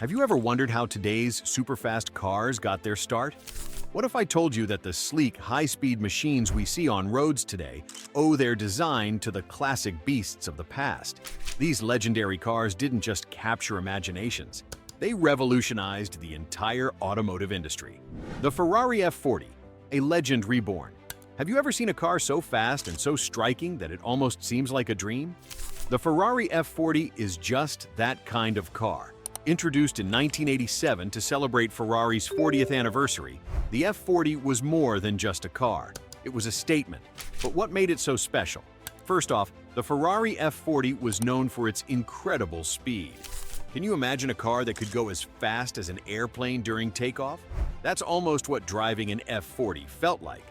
Have you ever wondered how today's superfast cars got their start? What if I told you that the sleek, high-speed machines we see on roads today owe their design to the classic beasts of the past? These legendary cars didn't just capture imaginations, they revolutionized the entire automotive industry. The Ferrari F40, a legend reborn. Have you ever seen a car so fast and so striking that it almost seems like a dream? The Ferrari F40 is just that kind of car. Introduced in 1987 to celebrate Ferrari's 40th anniversary, the F40 was more than just a car. It was a statement. But what made it so special? First off, the Ferrari F40 was known for its incredible speed. Can you imagine a car that could go as fast as an airplane during takeoff? That's almost what driving an F40 felt like.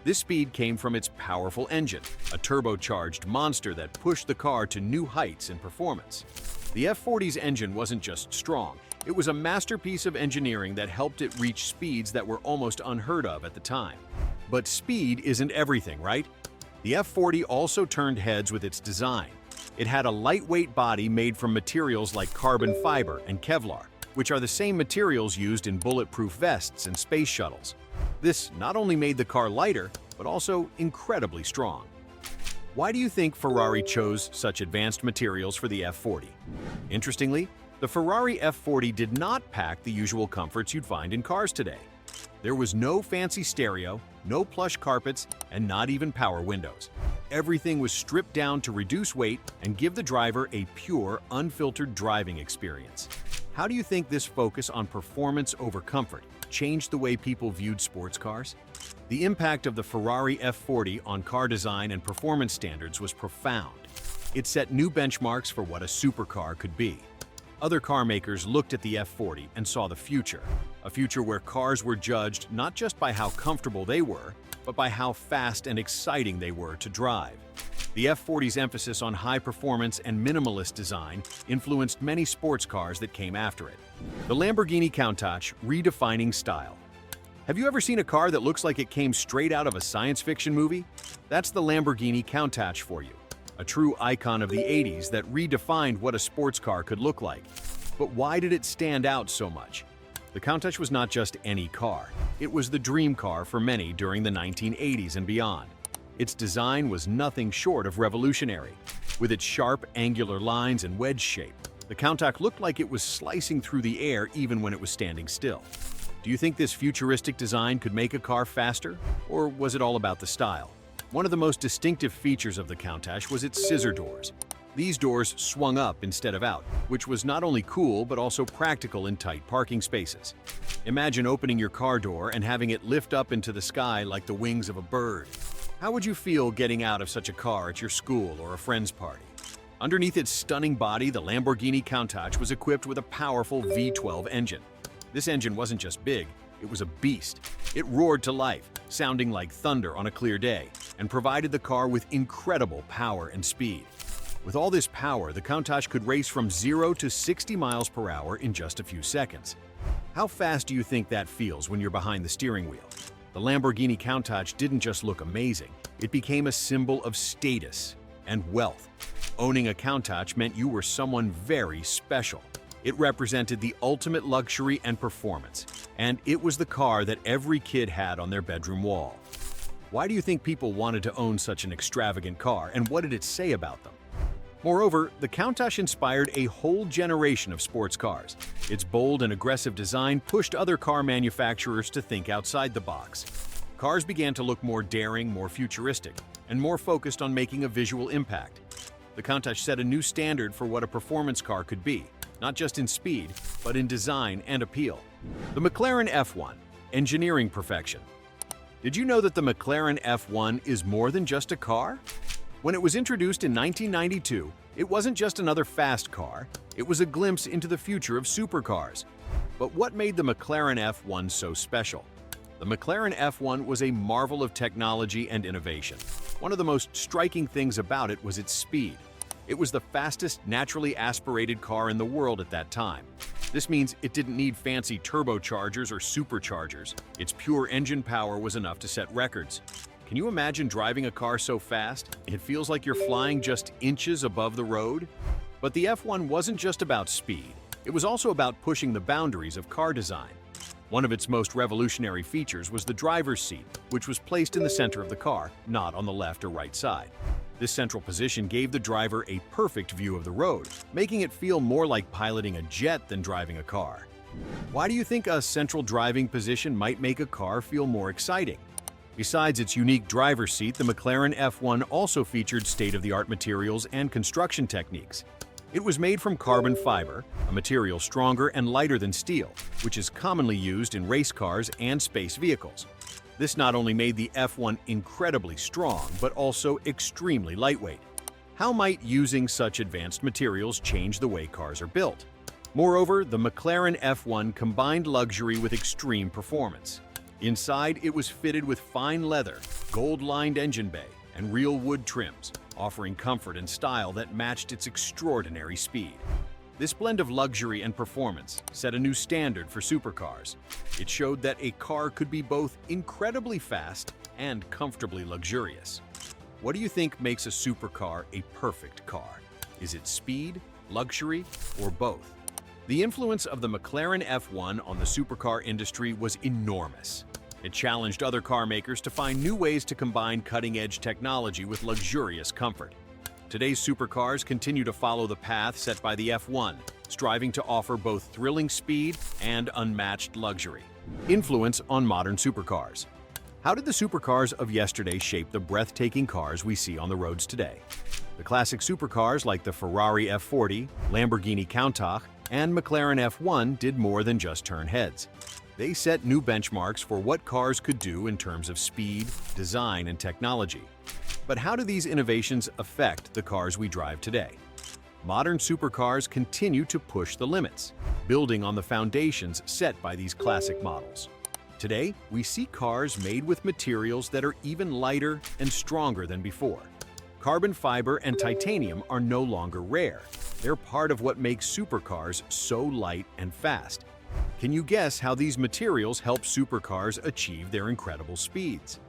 This speed came from its powerful engine, a turbocharged monster that pushed the car to new heights in performance. The F40's engine wasn't just strong, it was a masterpiece of engineering that helped it reach speeds that were almost unheard of at the time. But speed isn't everything, right? The F40 also turned heads with its design. It had a lightweight body made from materials like carbon fiber and Kevlar, which are the same materials used in bulletproof vests and space shuttles. This not only made the car lighter, but also incredibly strong. Why do you think Ferrari chose such advanced materials for the F40? Interestingly, the Ferrari F40 did not pack the usual comforts you'd find in cars today. There was no fancy stereo, no plush carpets, and not even power windows. Everything was stripped down to reduce weight and give the driver a pure, unfiltered driving experience. How do you think this focus on performance over comfort changed the way people viewed sports cars? The impact of the Ferrari F40 on car design and performance standards was profound. It set new benchmarks for what a supercar could be. Other car makers looked at the F40 and saw the future, a future where cars were judged not just by how comfortable they were, but by how fast and exciting they were to drive. The F40's emphasis on high performance and minimalist design influenced many sports cars that came after it. The Lamborghini Countach, redefining style. Have you ever seen a car that looks like it came straight out of a science fiction movie? That's the Lamborghini Countach for you, a true icon of the 80s that redefined what a sports car could look like. But why did it stand out so much? The Countach was not just any car. It was the dream car for many during the 1980s and beyond. Its design was nothing short of revolutionary. With its sharp, angular lines and wedge shape, the Countach looked like it was slicing through the air even when it was standing still. Do you think this futuristic design could make a car faster, or was it all about the style? One of the most distinctive features of the Countach was its scissor doors. These doors swung up instead of out, which was not only cool but also practical in tight parking spaces. Imagine opening your car door and having it lift up into the sky like the wings of a bird. How would you feel getting out of such a car at your school or a friend's party? Underneath its stunning body, the Lamborghini Countach was equipped with a powerful V12 engine. This engine wasn't just big, it was a beast. It roared to life, sounding like thunder on a clear day, and provided the car with incredible power and speed. With all this power, the Countach could race from 0 to 60 miles per hour in just a few seconds. How fast do you think that feels when you're behind the steering wheel? The Lamborghini Countach didn't just look amazing, it became a symbol of status and wealth. Owning a Countach meant you were someone very special. It represented the ultimate luxury and performance, and it was the car that every kid had on their bedroom wall. Why do you think people wanted to own such an extravagant car, and what did it say about them? Moreover, the Countach inspired a whole generation of sports cars. Its bold and aggressive design pushed other car manufacturers to think outside the box. Cars began to look more daring, more futuristic, and more focused on making a visual impact. The Countach set a new standard for what a performance car could be, not just in speed, but in design and appeal. The McLaren F1, engineering perfection. Did you know that the McLaren F1 is more than just a car? When it was introduced in 1992, it wasn't just another fast car, it was a glimpse into the future of supercars. But what made the McLaren F1 so special? The McLaren F1 was a marvel of technology and innovation. One of the most striking things about it was its speed. It was the fastest naturally aspirated car in the world at that time. This means it didn't need fancy turbochargers or superchargers. Its pure engine power was enough to set records. Can you imagine driving a car so fast, it feels like you're flying just inches above the road? But the F1 wasn't just about speed. It was also about pushing the boundaries of car design. One of its most revolutionary features was the driver's seat, which was placed in the center of the car, not on the left or right side. This central position gave the driver a perfect view of the road, making it feel more like piloting a jet than driving a car. Why do you think a central driving position might make a car feel more exciting? Besides its unique driver's seat, the McLaren F1 also featured state-of-the-art materials and construction techniques. It was made from carbon fiber, a material stronger and lighter than steel, which is commonly used in race cars and space vehicles. This not only made the F1 incredibly strong, but also extremely lightweight. How might using such advanced materials change the way cars are built? Moreover, the McLaren F1 combined luxury with extreme performance. Inside, it was fitted with fine leather, gold-lined engine bay, and real wood trims, offering comfort and style that matched its extraordinary speed. This blend of luxury and performance set a new standard for supercars. It showed that a car could be both incredibly fast and comfortably luxurious. What do you think makes a supercar a perfect car? Is it speed, luxury, or both? The influence of the McLaren F1 on the supercar industry was enormous. It challenged other car makers to find new ways to combine cutting-edge technology with luxurious comfort. Today's supercars continue to follow the path set by the F1, striving to offer both thrilling speed and unmatched luxury. Influence on modern supercars. How did the supercars of yesterday shape the breathtaking cars we see on the roads today? The classic supercars like the Ferrari F40, Lamborghini Countach, and McLaren F1 did more than just turn heads. They set new benchmarks for what cars could do in terms of speed, design, and technology. But how do these innovations affect the cars we drive today? Modern supercars continue to push the limits, building on the foundations set by these classic models. Today, we see cars made with materials that are even lighter and stronger than before. Carbon fiber and titanium are no longer rare. They're part of what makes supercars so light and fast. Can you guess how these materials help supercars achieve their incredible speeds?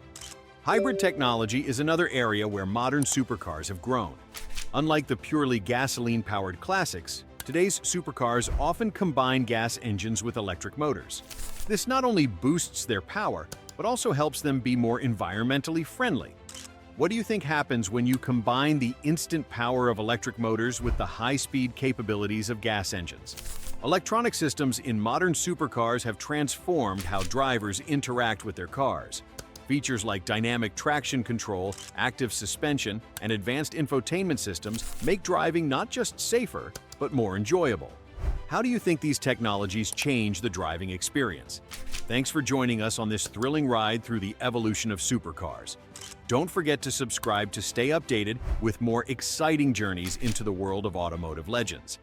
Hybrid technology is another area where modern supercars have grown. Unlike the purely gasoline-powered classics, today's supercars often combine gas engines with electric motors. This not only boosts their power, but also helps them be more environmentally friendly. What do you think happens when you combine the instant power of electric motors with the high-speed capabilities of gas engines? Electronic systems in modern supercars have transformed how drivers interact with their cars. Features like dynamic traction control, active suspension, and advanced infotainment systems make driving not just safer, but more enjoyable. How do you think these technologies change the driving experience? Thanks for joining us on this thrilling ride through the evolution of supercars. Don't forget to subscribe to stay updated with more exciting journeys into the world of automotive legends.